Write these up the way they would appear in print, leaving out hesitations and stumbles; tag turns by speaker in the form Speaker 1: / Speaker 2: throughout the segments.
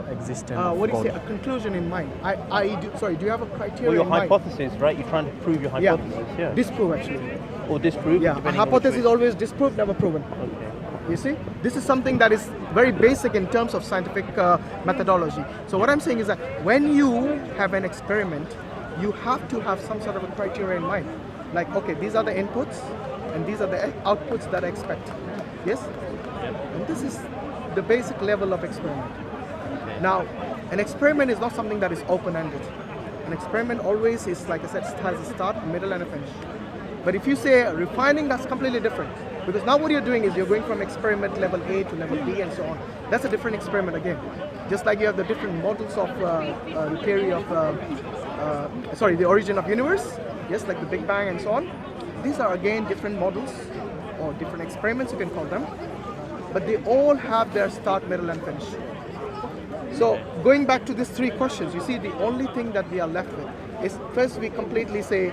Speaker 1: for existence of
Speaker 2: what do you
Speaker 1: God.
Speaker 2: say? A conclusion in mind. Sorry, do you have a criteria
Speaker 3: Well, your
Speaker 2: in mind?
Speaker 3: hypothesis, right? You're trying to prove your hypothesis, yeah.
Speaker 2: Disprove actually.
Speaker 3: Or disprove.
Speaker 2: Yeah, a
Speaker 3: depending on which
Speaker 2: hypothesis is
Speaker 3: way.
Speaker 2: always disproved, never proven.
Speaker 3: Okay.
Speaker 2: You see, this is something that is very basic in terms of scientific methodology. So what I'm saying is that when you have an experiment, you have to have some sort of a criteria in mind. Like, okay, these are the inputs and these are the outputs that I expect. Yes?
Speaker 3: Yep.
Speaker 2: And this is the basic level of experiment.
Speaker 3: Okay.
Speaker 2: Now, an experiment is not something that is open-ended. An experiment always is, like I said, has a start, middle, and a finish. But if you say refining, that's completely different. Because now what you're doing is you're going from experiment level A to level B and so on. That's a different experiment again. Just like you have the different models of the theory of, the origin of universe. Yes, like the Big Bang and so on. These are again different models or different experiments, you can call them. But they all have their start, middle, and finish. So going back to these three questions, you see the only thing that we are left with is first we completely say,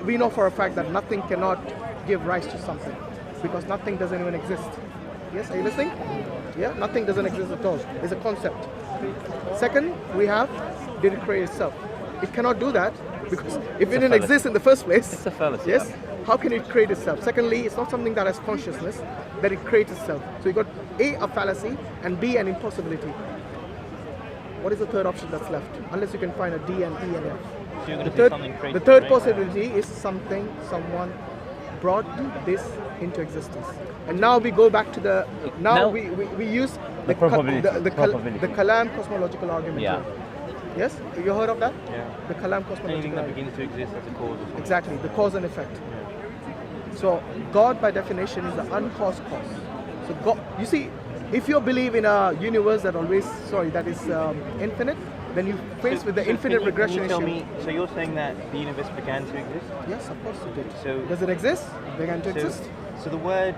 Speaker 2: we know for a fact that nothing cannot give rise to something because nothing doesn't even exist. Yes, are you listening? Yeah, nothing doesn't exist at all. It's a concept. Second, we have, did it create itself? It cannot do that because if it didn't exist in the first place,
Speaker 3: It's a fallacy.
Speaker 2: yes, how can it create itself? Secondly, it's not something that has consciousness, that it creates itself. So you got a fallacy, and B, an impossibility. What is the third option that's left? Unless you can find a D and E and F.
Speaker 3: So you're going to
Speaker 2: The
Speaker 3: do something
Speaker 2: third,
Speaker 3: crazy.
Speaker 2: the third
Speaker 3: right?
Speaker 2: possibility is someone brought this into existence. And now we go back to the,
Speaker 1: Now-
Speaker 2: we use
Speaker 1: The probability. Probability.
Speaker 2: the Kalam cosmological argument.
Speaker 1: Yeah.
Speaker 2: here. Yes? Have you heard of that?
Speaker 3: Yeah.
Speaker 2: The Kalam
Speaker 3: Anything
Speaker 2: cosmological
Speaker 3: that
Speaker 2: argument.
Speaker 3: begins to exist as a cause or something.
Speaker 2: Exactly, the cause and effect.
Speaker 3: Yeah.
Speaker 2: So God by definition is the uncaused cause. So God, you see, if you believe in a universe that that is infinite, then you face with the infinite
Speaker 3: can
Speaker 2: regression
Speaker 3: you tell
Speaker 2: issue.
Speaker 3: me, so you're saying that the universe began to exist?
Speaker 2: Yes, of course it did.
Speaker 3: So,
Speaker 2: Does it exist? Began to exist?
Speaker 3: so the word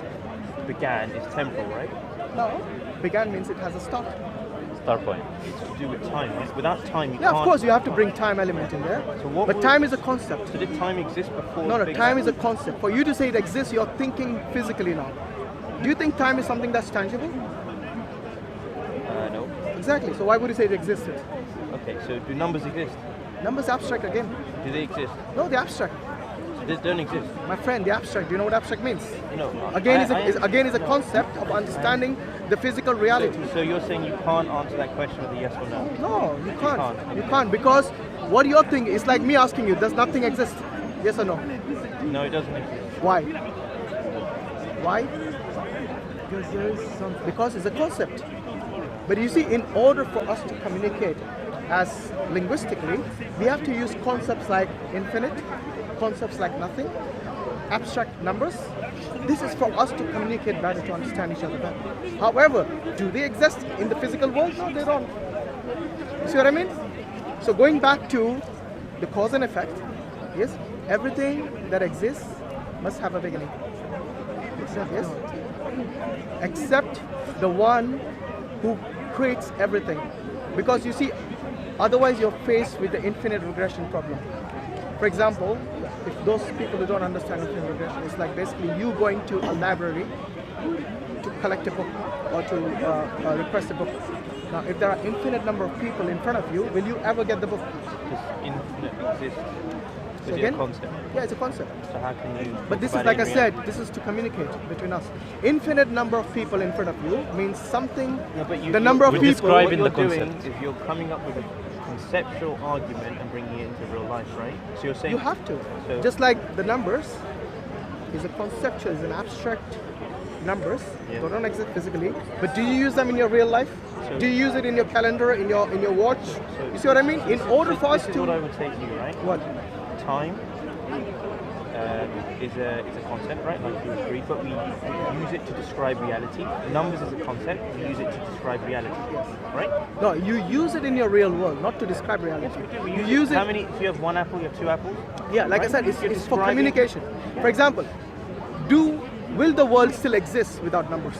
Speaker 3: began is temporal, right?
Speaker 2: No. Began means it has a start.
Speaker 1: Start point.
Speaker 3: It's to do with time, right? Without time, you
Speaker 2: Yeah,
Speaker 3: can't.
Speaker 2: of course you have to bring time element in there.
Speaker 3: So what
Speaker 2: But
Speaker 3: would-
Speaker 2: time is a concept.
Speaker 3: So did time exist before?
Speaker 2: No,
Speaker 3: the Big
Speaker 2: time
Speaker 3: Bang?
Speaker 2: is a concept. For you to say it exists, you're thinking physically now. Do you think time is something that's tangible?
Speaker 3: No.
Speaker 2: Exactly. So why would you say it existed?
Speaker 3: Okay, so do numbers exist?
Speaker 2: Numbers abstract again.
Speaker 3: Do they exist?
Speaker 2: No, they're abstract.
Speaker 3: So they don't exist?
Speaker 2: My friend, they're abstract. Do you know what abstract means?
Speaker 3: No.
Speaker 2: Again, is a concept of understanding the physical reality.
Speaker 3: So you're saying you can't answer that question with a yes or no?
Speaker 2: No, you can't.
Speaker 3: can't.
Speaker 2: You can't because what you're thinking is like me asking you, does nothing exist? Yes or no?
Speaker 3: No, it doesn't exist.
Speaker 2: Why? Why? Because it's a concept. But you see, in order for us to communicate as linguistically, we have to use concepts like infinite, concepts like nothing, abstract numbers. This is for us to communicate better, to understand each other better. However, do they exist in the physical world? No, they don't. You see what I mean? So going back to the cause and effect, yes, everything that exists must have a beginning. Yes? Except the one who creates everything. Because you see, otherwise you're faced with the infinite regression problem. For example, if those people who don't understand infinite regression, it's like basically you going to a library to collect a book or to request a book. Now, if there are infinite number of people in front of you, will you ever get the book?
Speaker 3: Because infinite exists.
Speaker 2: So
Speaker 3: Is it a
Speaker 2: again?
Speaker 3: concept?
Speaker 2: Yeah, it's a concept.
Speaker 3: So how can you?
Speaker 2: But this is,
Speaker 3: provide
Speaker 2: like I
Speaker 3: it in
Speaker 2: said,
Speaker 3: reality?
Speaker 2: this is to communicate between us. Infinite number of people in front of you means something,
Speaker 3: No, but
Speaker 2: the number of
Speaker 1: We're
Speaker 2: people.
Speaker 3: What
Speaker 1: describing
Speaker 3: you're
Speaker 1: the
Speaker 3: doing
Speaker 1: concept.
Speaker 3: is you're coming up with a conceptual argument and bringing it into real life, right? So you're saying
Speaker 2: You have to.
Speaker 3: So-
Speaker 2: Just like the numbers is a conceptual, is an abstract numbers.
Speaker 3: Yeah.
Speaker 2: They don't exist physically. But do you use them in your real life?
Speaker 3: So-
Speaker 2: Do you use it in your calendar, in your watch? You see what I mean? In order for us
Speaker 3: this is what I
Speaker 2: to
Speaker 3: would say to you, right?
Speaker 2: what?
Speaker 3: Time is a concept, right? Like you agree, but we use it to describe reality. Numbers is a concept. We use it to describe reality, right?
Speaker 2: No, you use it in your real world, not to describe reality.
Speaker 3: We
Speaker 2: You use
Speaker 3: How
Speaker 2: it.
Speaker 3: many? If you have one apple, you have two apples.
Speaker 2: Yeah, like I
Speaker 3: Right?
Speaker 2: said, it's
Speaker 3: You're
Speaker 2: for
Speaker 3: describing-
Speaker 2: communication. For example, will the world still exist without numbers?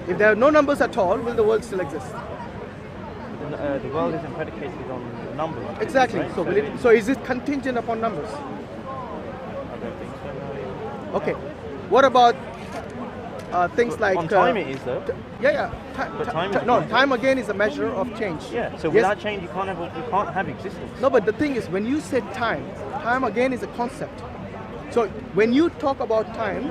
Speaker 2: If there are no numbers at all, will the world still exist?
Speaker 3: The world isn't predicated on numbers.
Speaker 2: Exactly.
Speaker 3: Right?
Speaker 2: So is it contingent upon numbers?
Speaker 3: I don't think so. No.
Speaker 2: Okay. What about things like
Speaker 3: On time it is though.
Speaker 2: yeah.
Speaker 3: But time is
Speaker 2: No,
Speaker 3: a
Speaker 2: time again is a measure of change.
Speaker 3: Yeah. So
Speaker 2: Yes.
Speaker 3: without change, you can't have existence.
Speaker 2: No, but the thing is, when you say time again is a concept. So when you talk about time,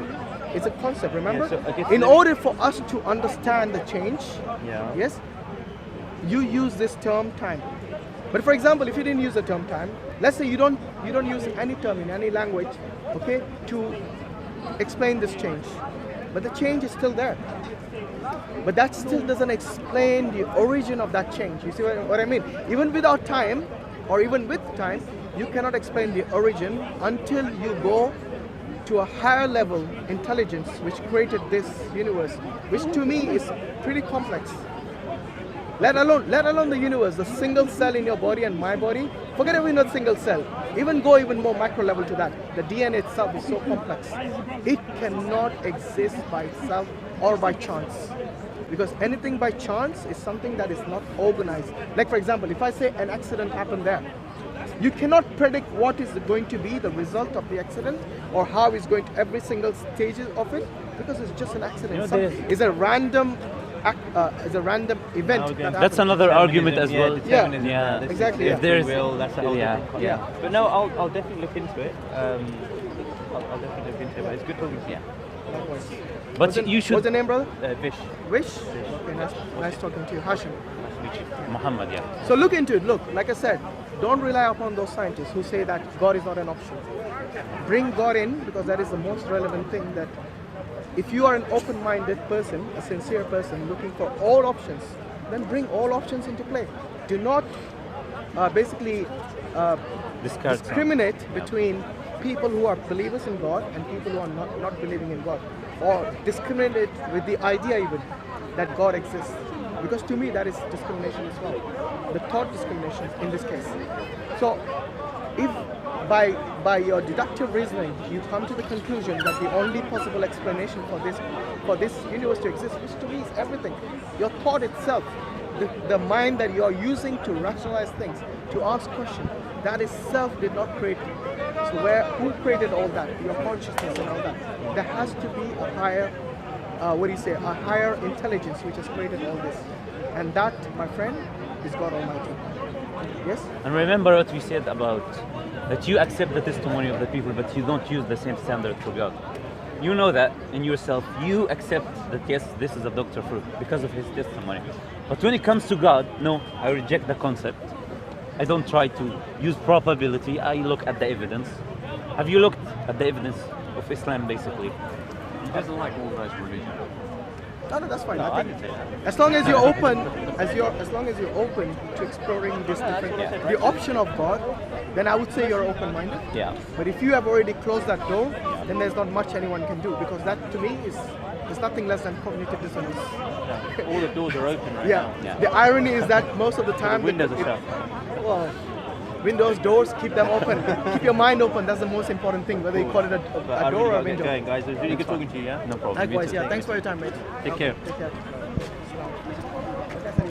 Speaker 2: it's a concept. Remember,
Speaker 3: Yeah, so I guess
Speaker 2: in
Speaker 3: the-
Speaker 2: order for us to understand the change,
Speaker 3: Yeah.
Speaker 2: yes, you use this term time. But for example, if you didn't use the term time, let's say you don't use any term in any language, okay, to explain this change, but the change is still there. But that still doesn't explain the origin of that change. You see what I mean? Even without time, or even with time, you cannot explain the origin until you go to a higher level intelligence which created this universe, which to me is pretty complex. Let alone the universe, the single cell in your body and my body. Forget even a single cell. Even go even more macro level to that. The DNA itself is so complex. It cannot exist by itself or by chance. Because anything by chance is something that is not organized. Like for example, if I say an accident happened there, you cannot predict what is going to be the result of the accident or how it's going to every single stage of it, because it's just an accident.
Speaker 1: You know,
Speaker 2: It's a random event.
Speaker 3: again,
Speaker 2: that
Speaker 1: That's
Speaker 2: happens.
Speaker 1: another argument as
Speaker 3: Yeah,
Speaker 1: well.
Speaker 3: determinism,
Speaker 1: Yeah.
Speaker 3: this is
Speaker 2: Exactly,
Speaker 3: free
Speaker 2: yeah.
Speaker 1: There's-
Speaker 3: will, that's a whole
Speaker 1: yeah,
Speaker 3: different concept.
Speaker 1: yeah.
Speaker 3: But no, I'll definitely look into it. I'll definitely look into it. But it's good talking to you.
Speaker 2: Likewise.
Speaker 1: But you
Speaker 2: What's
Speaker 1: should.
Speaker 2: the name, brother?
Speaker 3: Vish.
Speaker 2: Wish? Okay, nice talking to you. Hashim.
Speaker 3: Nice to meet you.
Speaker 1: Mohammed, yeah.
Speaker 2: So look into it. Look, like I said, don't rely upon those scientists who say that God is not an option. Bring God in, because that is the most relevant thing. That if you are an open-minded person, a sincere person looking for all options, then bring all options into play. Do not basically
Speaker 1: Discard some.
Speaker 2: discriminate between people who are believers in God and people who are not believing in God, or discriminate with the idea even that God exists, because to me that is discrimination as well, the thought discrimination in this case. So if by your deductive reasoning you come to the conclusion that the only possible explanation for this universe to exist, which to me is everything, your thought itself, the mind that you are using to rationalize things, to ask questions, that itself did not create. So who created all that? Your consciousness and all that. There has to be a higher, a higher intelligence which has created all this. And that, my friend, is God Almighty. Yes?
Speaker 1: And remember what we said about that you accept the testimony of the people, but you don't use the same standard for God. You know that in yourself, you accept that yes, this is a Dr. Fruit because of his testimony. But when it comes to God, no, I reject the concept. I don't try to use probability, I look at the evidence. Have you looked at the evidence of Islam basically?
Speaker 4: He doesn't like organized religion.
Speaker 2: No, that's fine.
Speaker 1: No,
Speaker 2: I
Speaker 1: I
Speaker 2: think
Speaker 1: didn't say that.
Speaker 2: as long as you're open, as long as you're open to exploring this different, the option of God, then I would say you're open-minded.
Speaker 1: Yeah.
Speaker 2: But if you have already closed that door, then there's not much anyone can do, because that to me is nothing less than cognitive dissonance.
Speaker 3: All the doors are open right
Speaker 2: Yeah.
Speaker 3: now.
Speaker 1: Yeah.
Speaker 2: The irony is that most of the
Speaker 3: The
Speaker 2: time
Speaker 3: windows are shut.
Speaker 2: Well, windows, doors, keep them open. Keep your mind open. That's the most important thing, whether you call it
Speaker 3: But
Speaker 2: a
Speaker 3: I
Speaker 2: door
Speaker 3: really
Speaker 2: or a
Speaker 3: gotta get
Speaker 2: window.
Speaker 3: going, guys. It was really good talking to you, yeah?
Speaker 1: No problem.
Speaker 2: Likewise, yeah. Thanks for your time, mate.
Speaker 1: Take care.
Speaker 2: Take care.